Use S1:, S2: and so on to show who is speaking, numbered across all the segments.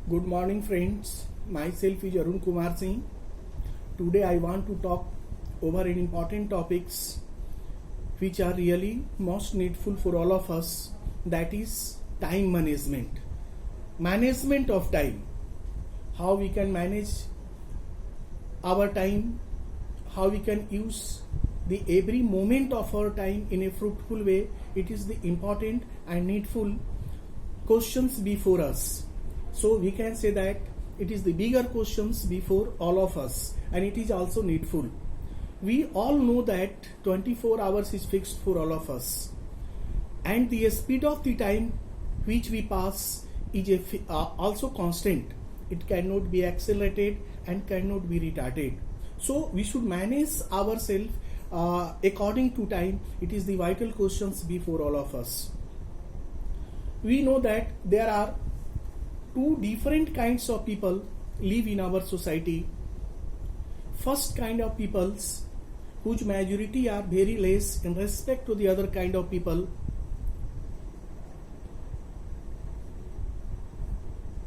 S1: Good morning, friends. Myself is Arun Kumar Singh. Today I want to talk over an important topics which are really most needful for all of us. That is time management. Management of time. How we can manage our time. How we can use the every moment of our time in a fruitful way. It is the important and needful questions before us. So we can say that it is the bigger questions before all of us, and it is also needful. We all know that 24 hours is fixed for all of us, and the speed of the time which we pass is also constant. It cannot be accelerated and cannot be retarded. So we should manage ourselves according to time. It is the vital questions before all of us. We know that there are two different kinds of people live in our society. First kind of peoples, whose majority are very less in respect to the other kind of people,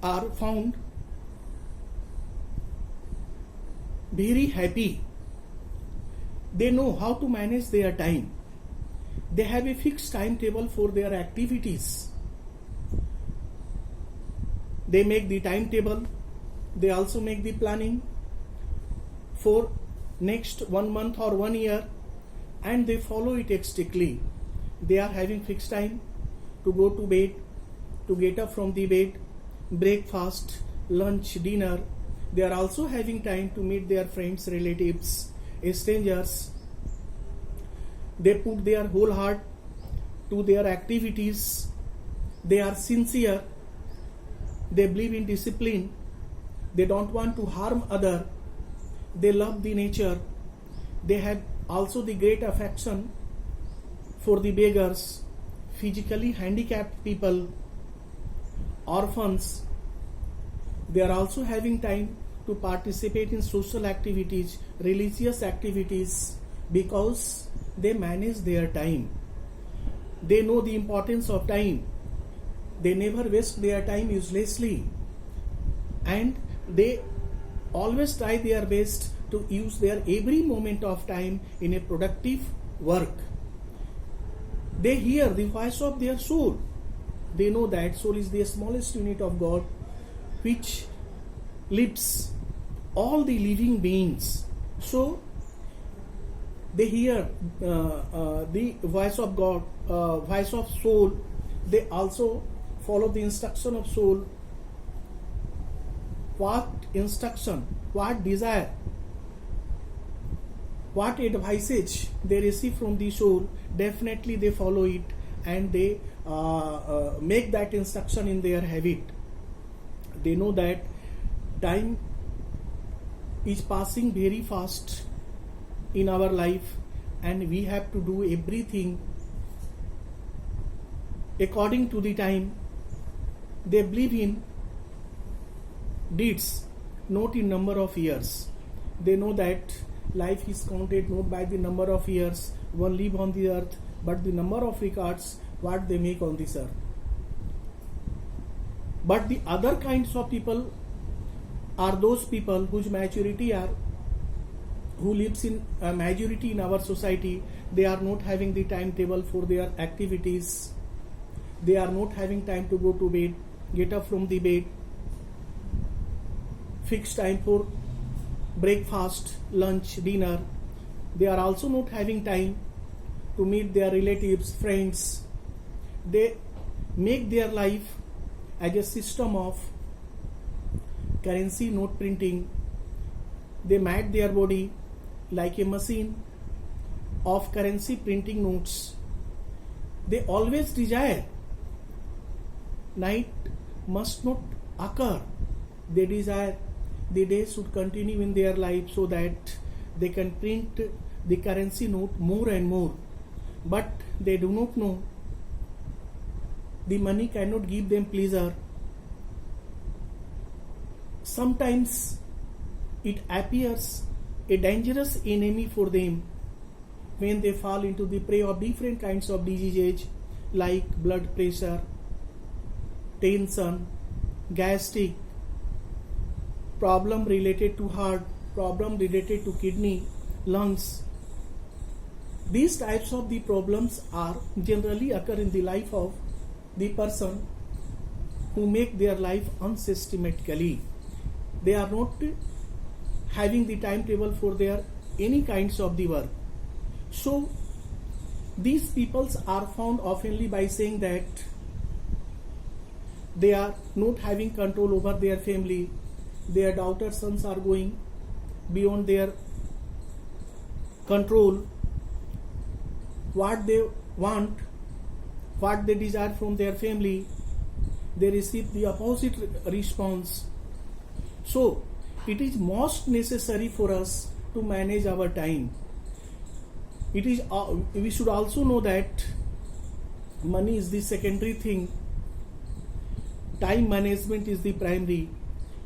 S1: are found very happy. They know how to manage their time. They have a fixed timetable for their activities. They make the timetable. They also make the planning for next 1 month or 1 year, and they follow it strictly. They are having fixed time to go to bed, to get up from the bed, breakfast, lunch, dinner. They are also having time to meet their friends, relatives, strangers. They put their whole heart to their activities. They are sincere. They believe in discipline. They don't want to harm other. They love the nature. They have also the great affection for the beggars, physically handicapped people, orphans. They are also having time to participate in social activities, religious activities, because they manage their time. They know the importance of time. They never waste their time uselessly, and they always try their best to use their every moment of time in a productive work. They hear the voice of their soul. They know that soul is the smallest unit of God which lives all the living beings. So they hear the voice of God, voice of soul. They also follow the instruction of soul. What instruction, what desire, what advices they receive from the soul, definitely they follow it, and they make that instruction in their habit. They know that time is passing very fast in our life, and we have to do everything according to the time. They believe in deeds, not in number of years. They know that life is counted not by the number of years one live on the earth, but the number of records what they make on this earth. But the other kinds of people are those people whose maturity are, who lives in a majority in our society. They are not having the timetable for their activities. They are not having time to go to bed, get up from the bed, fixed time for breakfast, lunch, dinner. They are also not having time to meet their relatives, friends. They make their life as a system of currency note printing. They made their body like a machine of currency printing notes. They always desire night must not occur. They desire the day should continue in their life so that they can print the currency note more and more. But they do not know the money cannot give them pleasure. Sometimes it appears a dangerous enemy for them when they fall into the prey of different kinds of diseases like blood pressure, tension, gastric, problem related to heart, problem related to kidney, lungs. These types of the problems are generally occur in the life of the person who make their life unsystematically. They are not having the timetable for their any kinds of the work. So these peoples are found oftenly by saying that they are not having control over their family. Their daughter sons are going beyond their control. What they want, what they desire from their family, they receive the opposite response. So it is most necessary for us to manage our time. It is we should also know that money is the secondary thing. Time management is the primary.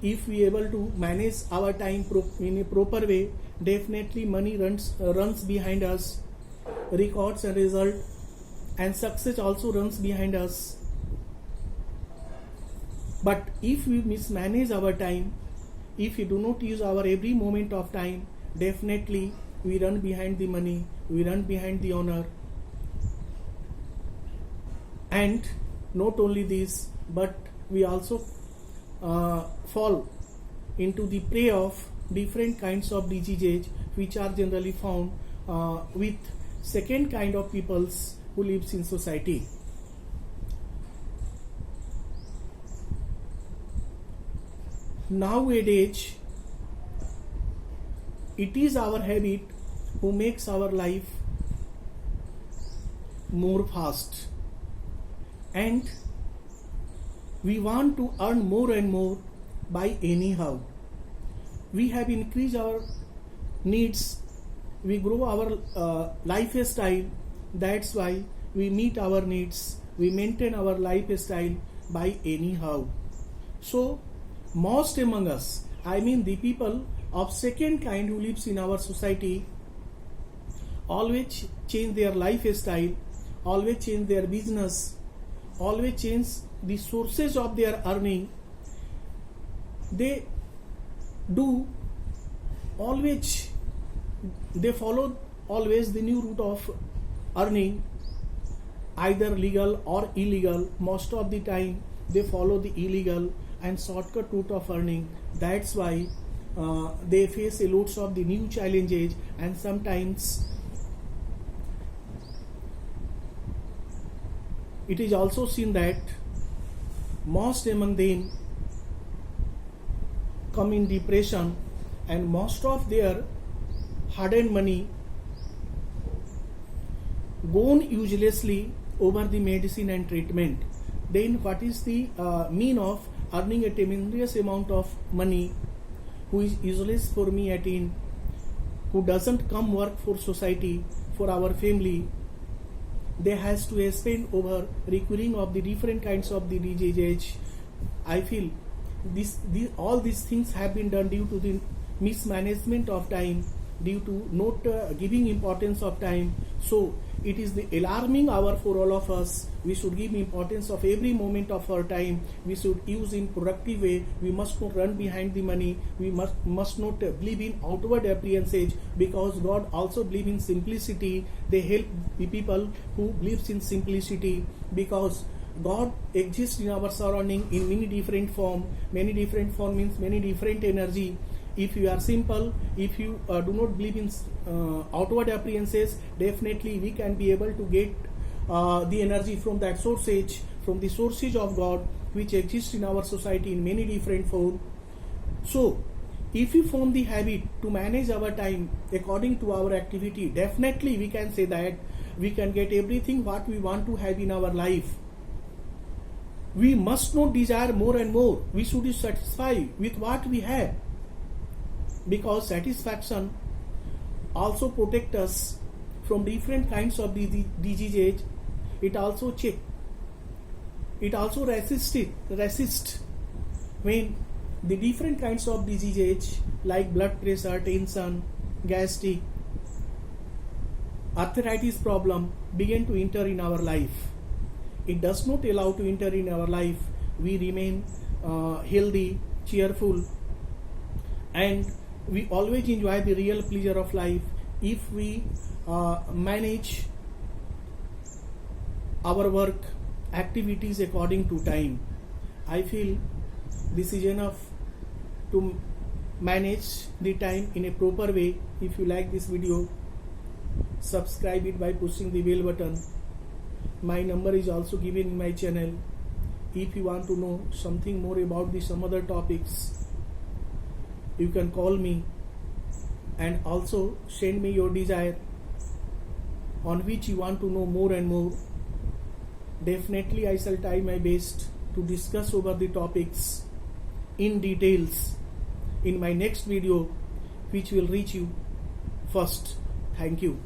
S1: If we able to manage our time in a proper way, definitely money runs behind us. Records and result and success also runs behind us. But if we mismanage our time, if we do not use our every moment of time, definitely we run behind the money, we run behind the honor. And not only this, but we also fall into the prey of different kinds of diseases which are generally found with second kind of peoples who lives in society. Nowadays, it is our habit who makes our life more fast, and we want to earn more and more by anyhow. We have increased our needs, we grow our lifestyle. That's why we meet our needs, we maintain our lifestyle by anyhow. So most among us, I mean the people of second kind who lives in our society, always change their lifestyle, always change their business, always change the sources of their earning. They do always, they follow always the new route of earning, either legal or illegal. Most of the time they follow the illegal and shortcut route of earning. That's why they face a lots of the new challenges, and sometimes it is also seen that most among them come in depression, and most of their hard-earned money gone uselessly over the medicine and treatment. Then what is the mean of earning a tremendous amount of money who is useless for me at in, who doesn't come work for society, for our family? They has to spend over recurring of the different kinds of the diseases. I feel all these things have been done due to the mismanagement of time, due to not giving importance of time. So it is the alarming hour for all of us. We should give importance of every moment of our time. We should use in productive way. We must not run behind the money. We must not believe in outward appearances, because God also believes in simplicity. They help the people who believes in simplicity, because God exists in our surrounding in many different form. Many different form means many different energy. If you are simple, if you do not believe in outward appearances, definitely we can be able to get the energy from that sources, from the sources of God which exists in our society in many different form. So if we form the habit to manage our time according to our activity, definitely we can say that we can get everything what we want to have in our life. We must not desire more and more. We should be satisfied with what we have, because satisfaction also protect us from different kinds of diseases. It also resist when the different kinds of diseases like blood pressure, tension, gastric, arthritis problem begin to enter in our life. It does not allow to enter in our life. We remain healthy, cheerful, and we always enjoy the real pleasure of life if we manage our work activities according to time. I feel this is enough to manage the time in a proper way. If you like this video, subscribe it by pushing the bell button. My number is also given in my channel. If you want to know something more about some other topics, you can call me and also send me your desire on which you want to know more and more. Definitely I shall try my best to discuss over the topics in details in my next video, which will reach you first. Thank you.